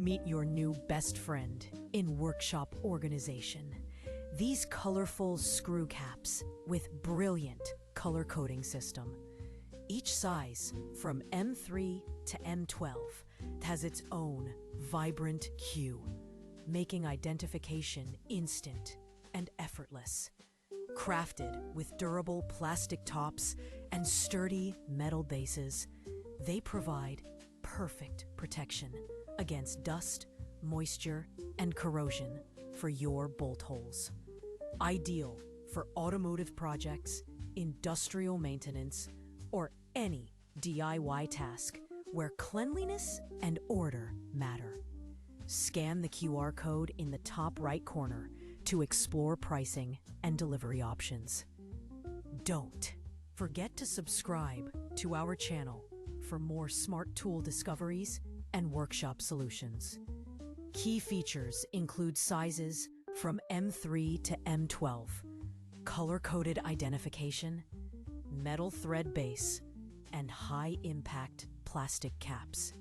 Meet your new best friend in workshop organization. These colorful screw caps with brilliant color coding system. Each size, from M3 to M12, has its own vibrant hue, making identification instant and effortless. Crafted with durable plastic tops and sturdy metal bases, they provide perfect protection against dust, moisture, and corrosion for your bolt holes. Ideal for automotive projects, industrial maintenance, or any DIY task where cleanliness and order matter. Scan the QR code in the top right corner to explore pricing and delivery options. Don't forget to subscribe to our channel for more smart tool discoveries and workshop solutions. Key features include sizes from M3 to M12, color-coded identification, metal thread base, and high-impact plastic caps.